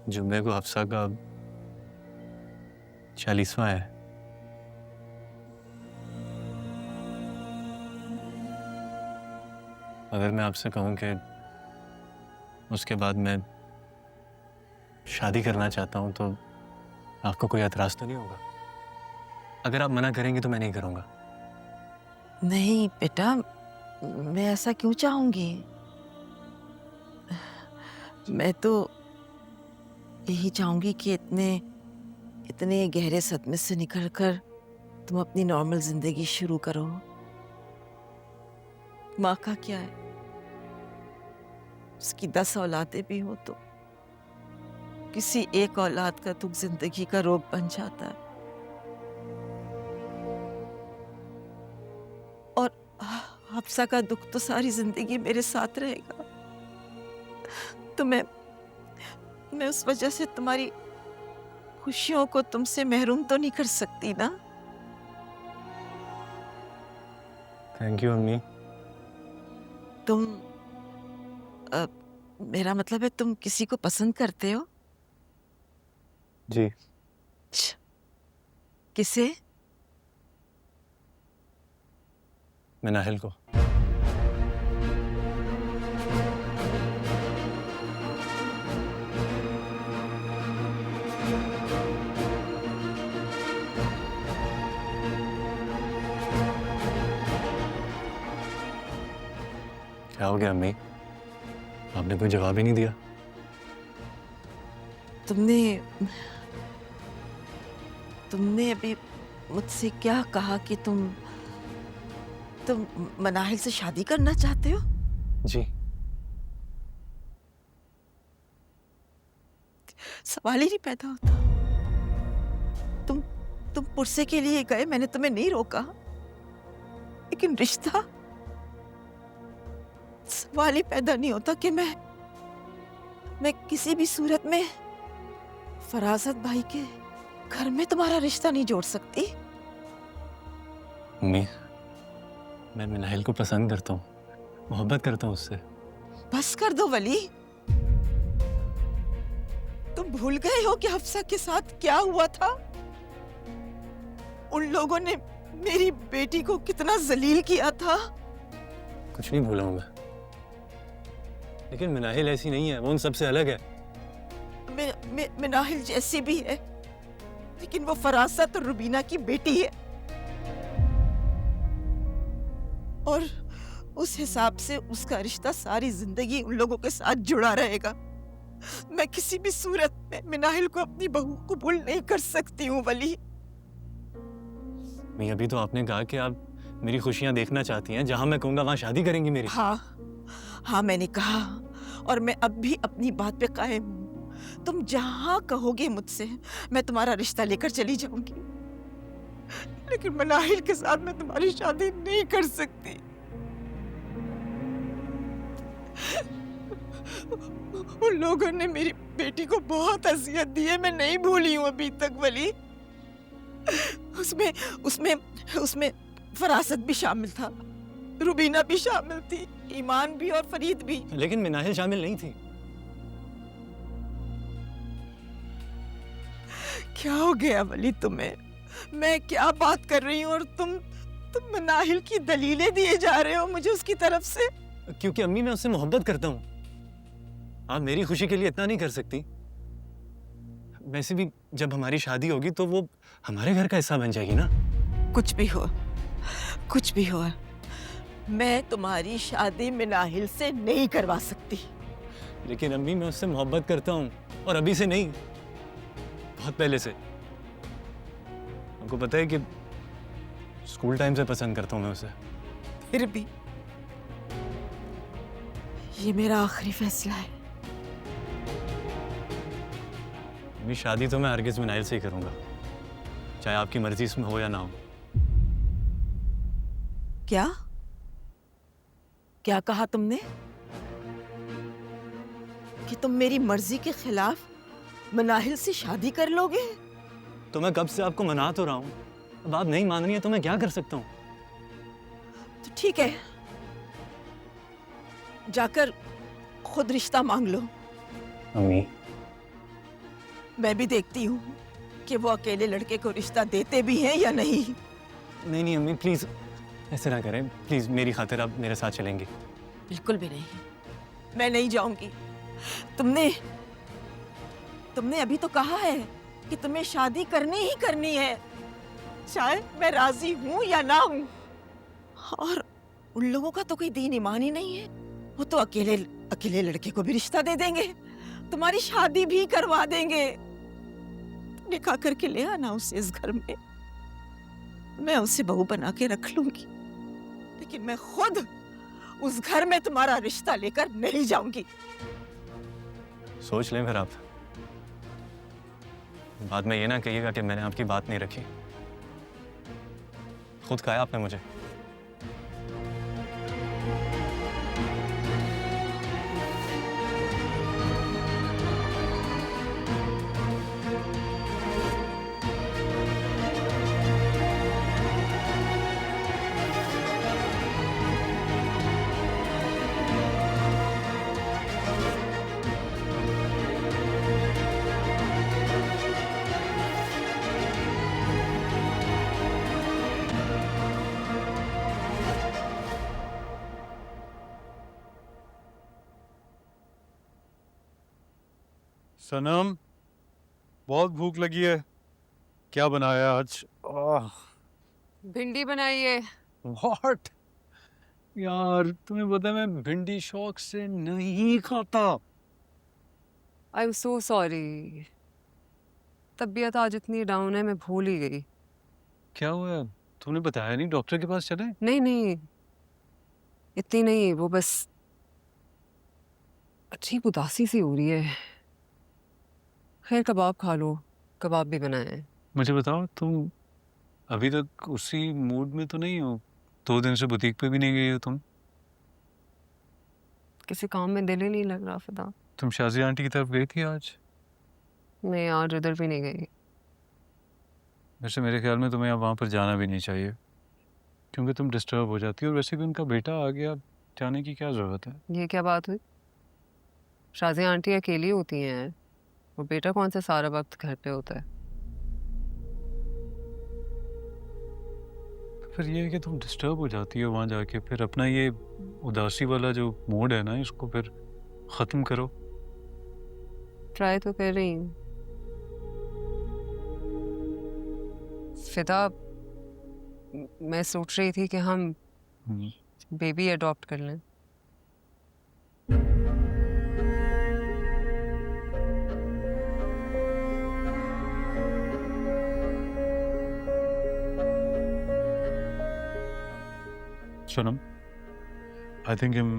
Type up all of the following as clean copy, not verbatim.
जुम्मे को हफ्सा का 40वां है। अगर मैं आपसे कहूं कि उसके बाद मैं शादी करना चाहता हूं तो आपको कोई एतराज तो नहीं होगा? अगर आप मना करेंगे तो मैं नहीं करूंगा। नहीं बेटा, मैं ऐसा क्यों चाहूंगी। मैं तो यही चाहूंगी कि इतने इतने गहरे सदमे से निकलकर तुम अपनी नॉर्मल जिंदगी शुरू करो। माँ का क्या है, उसकी 10 औलादें भी हो तो किसी एक औलाद का दुख जिंदगी का रोग बन जाता है। और हफ्सा का दुख तो सारी जिंदगी मेरे साथ रहेगा। तो मैं उस वजह से तुम्हारी खुशियों को तुमसे महरूम तो नहीं कर सकती ना। थैंक यू अम्मी। तुम अ, मेरा मतलब है तुम किसी को पसंद करते हो? जी। छ, किसे? मैं नाहिल को। क्या हो गया अम्मी? आपने कोई जवाब ही नहीं दिया। तुमने तुमने अभी मुझसे क्या कहा कि तुम मनाहिल से शादी करना चाहते हो? जी। सवाल ही नहीं पैदा होता। तुम तुम पुरसे के लिए गए, मैंने तुम्हें नहीं रोका, लेकिन रिश्ता, सवाल ही पैदा नहीं होता कि मैं किसी भी सूरत में फरासत भाई के घर में तुम्हारा रिश्ता नहीं जोड़ सकती। अम्मी, मैं नाहिल को पसंद करता हूँ, मोहब्बत करता हूँ उससे। बस कर दो वली। तुम भूल गए हो कि हफ्सा के साथ क्या हुआ था? उन लोगों ने मेरी बेटी को कितना जलील किया था। कुछ नहीं भूला हूँ मैं, लेकिन मिनाहिल ऐसी नहीं है, वो उन सबसे अलग है। मिनाहिल जैसी भी है, लेकिन वो फरासत और रुबीना की बेटी है, और उस हिसाब से उसका रिश्ता सारी जिंदगी उन लोगों के साथ जुड़ा रहेगा। मैं किसी भी सूरत में मिनाहिल को अपनी बहू कबूल नहीं कर सकती हूँ वली। मैं अभी तो आपने कहा कि आप मेरी खुशियां देखना चाहती हैं, जहां मैं कहूंगा वहां शादी करेंगी मेरी। हाँ, हाँ मैंने कहा, और मैं अब भी अपनी बात पे कायम हूँ। तुम जहां कहोगे मुझसे, मैं तुम्हारा रिश्ता लेकर चली जाऊंगी, लेकिन मनाहिल के साथ मैं तुम्हारी शादी नहीं कर सकती। उन लोगों ने मेरी बेटी को बहुत अजियत दी है, मैं नहीं भूली हूँ अभी तक वली। उसमें उसमें उसमें फरासत भी शामिल था, रुबीना भी शामिल थी, ईमान भी और फरीद भी। लेकिन मिनाहिल शामिल नहीं थी। क्या हो गया वली तुम्हें? मैं क्या बात कर रही हूँ और तुम मनाहिल की दलीलें दिए जा रहे हो मुझे उसकी तरफ से। क्योंकि अम्मी मैं उससे मोहब्बत करता हूँ, आप मेरी खुशी के लिए इतना नहीं कर सकती। वैसे भी जब हमारी शादी होगी तो वो हमारे घर का हिस्सा बन जाएगी ना। कुछ भी हो, कुछ भी हो, मैं तुम्हारी शादी मिनाहिल से नहीं करवा सकती। लेकिन अम्मी मैं उससे मोहब्बत करता हूँ, और अभी से नहीं, बहुत पहले से। आपको पता है कि स्कूल टाइम से पसंद करता हूँ मैं उसे। फिर भी ये मेरा आखिरी फैसला है। अम्मी शादी तो मैं हरगिज़ मिनाहिल से ही करूँगा, चाहे आपकी मर्जी इसमें हो या ना हो। क्या क्या कहा तुमने? कि तुम मेरी मर्जी के खिलाफ मनाहिल से शादी कर लोगे? तो मैं कब से आपको मना तो रहा हूँ, अब आप नहीं मान रही हैं तो मैं क्या कर सकता हूँ? तो ठीक है, जाकर खुद रिश्ता मांग लो। अम्मी मैं भी देखती हूँ कि वो अकेले लड़के को रिश्ता देते भी हैं या नहीं। नहीं नहीं अम्मी प्लीज ऐसे ना करें, प्लीज मेरी खातिर आप मेरे साथ चलेंगे। बिल्कुल भी नहीं, मैं नहीं जाऊंगी। तुमने तुमने अभी तो कहा है कि तुम्हें शादी करनी ही करनी है, चाहे मैं राजी हूं या ना हूं। और उन लोगों का तो कोई दीन ईमान ही नहीं है, वो तो अकेले अकेले लड़के को भी रिश्ता दे देंगे, तुम्हारी शादी भी करवा देंगे। निकाह करके ले आना उसे इस घर में, मैं उसे बहू बना के रख लूंगी, लेकिन मैं खुद उस घर में तुम्हारा रिश्ता लेकर नहीं जाऊंगी। सोच लें फिर आप, बाद में ये ना कहिएगा कि मैंने आपकी बात नहीं रखी। खुद कहा आपने मुझे। सनम, बहुत भूख लगी है, क्या बनाया आज? भिंडी बनाई है। व्हाट यार, तुम्हें पता है मैं भिंडी शौक से नहीं खाता। आई एम सो सॉरी, तबीयत आज इतनी डाउन है, मैं भूल ही गई। क्या हुआ? तुमने बताया नहीं, डॉक्टर के पास चले? नहीं नहीं, इतनी नहीं, वो बस अजीब उदासी सी हो रही है। खैर कबाब खा लो, कबाब भी बनाए हैं। मुझे बताओ, तुम अभी तक उसी मूड में तो नहीं हो? 2 दिन से बुटीक पे भी नहीं गई हो तुम। किसी काम में दिल ही नहीं लग रहा फिदा। तुम शाजी आंटी की तरफ गई थी आज? मैं आज उधर भी नहीं गई। वैसे मेरे ख्याल में तुम्हें अब वहाँ पर जाना भी नहीं चाहिए, क्योंकि तुम डिस्टर्ब हो जाती हो, और वैसे भी उनका बेटा आ गया, जाने की क्या ज़रूरत है? ये क्या बात हुई? शाजी आंटी अकेली होती हैं, वो बेटा कौन सा सारा वक्त घर पे होता है। फिर ये है कि तुम डिस्टर्ब हो जाती हो वहाँ जाके, फिर अपना ये उदासी वाला जो मूड है ना, इसको फिर ख़त्म करो। ट्राई तो कर रही हूँ। फिदा, मैं सोच रही थी कि हम बेबी अडॉप्ट कर लें। सनम, आई थिंक हम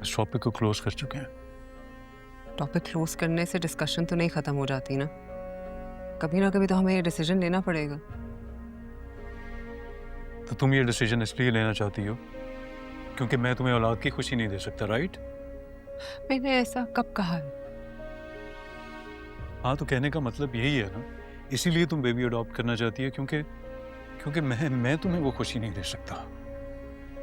इस टॉपिक को क्लोज कर चुके हैं। टॉपिक क्लोज करने से डिस्कशन तो नहीं ख़त्म हो जाती ना, कभी ना कभी तो हमें ये डिसीजन लेना पड़ेगा। तो तुम ये डिसीजन इसलिए लेना चाहती हो क्योंकि मैं तुम्हें औलाद की खुशी नहीं दे सकता, राइट? मैंने ऐसा कब कहा है? हाँ, तो कहने का मतलब यही है ना, इसीलिए तुम बेबी अडॉप्ट करना चाहती है, क्योंकि मैं तुम्हें वो खुशी नहीं दे सकता।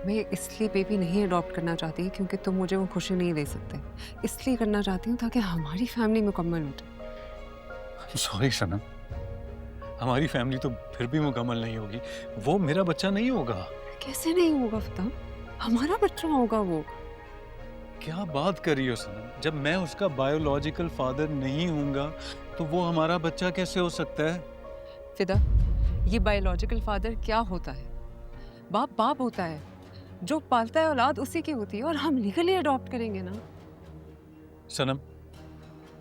मैं इसलिए बेबी नहीं अडॉप्ट करना चाहती क्योंकि तुम मुझे वो खुशी नहीं दे सकते, इसलिए करना चाहती हूँ ताकि हमारी फैमिली मुकम्मल हो जाए। सॉरी सनम, हमारी फैमिली तो फिर भी मुकम्मल नहीं होगी, वो मेरा बच्चा नहीं होगा। कैसे नहीं होगा फिदा? हमारा बच्चा होगा वो। क्या बात कर रही हो सनम? जब मैं उसका बायोलॉजिकल फादर नहीं होऊंगा तो वो हमारा बच्चा कैसे हो सकता है? फिदा, ये बायोलॉजिकल फादर क्या होता है? बाप बाप होता है, जो पालता है औलाद उसी की होती है, और हम लीगली अडॉप्ट करेंगे ना। सनम,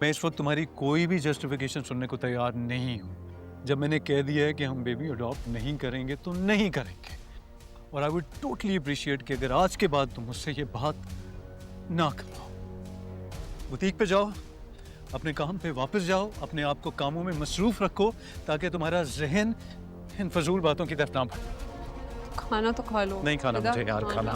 मैं इस वक्त तुम्हारी कोई भी जस्टिफिकेशन सुनने को तैयार नहीं हूँ। जब मैंने कह दिया है कि हम बेबी अडॉप्ट नहीं करेंगे तो नहीं करेंगे, और आई वुड टोटली अप्रिशिएट कि अगर आज के बाद तुम मुझसे ये बात ना करो। बुटीक पे जाओ, अपने काम पे वापस जाओ, अपने आप को कामों में मसरूफ रखो ताकि तुम्हारा जहन इन फजूल बातों की तरफ ना बढ़े। खाना तो खा लो। नहीं खाना फिदा, मुझे यार, खाना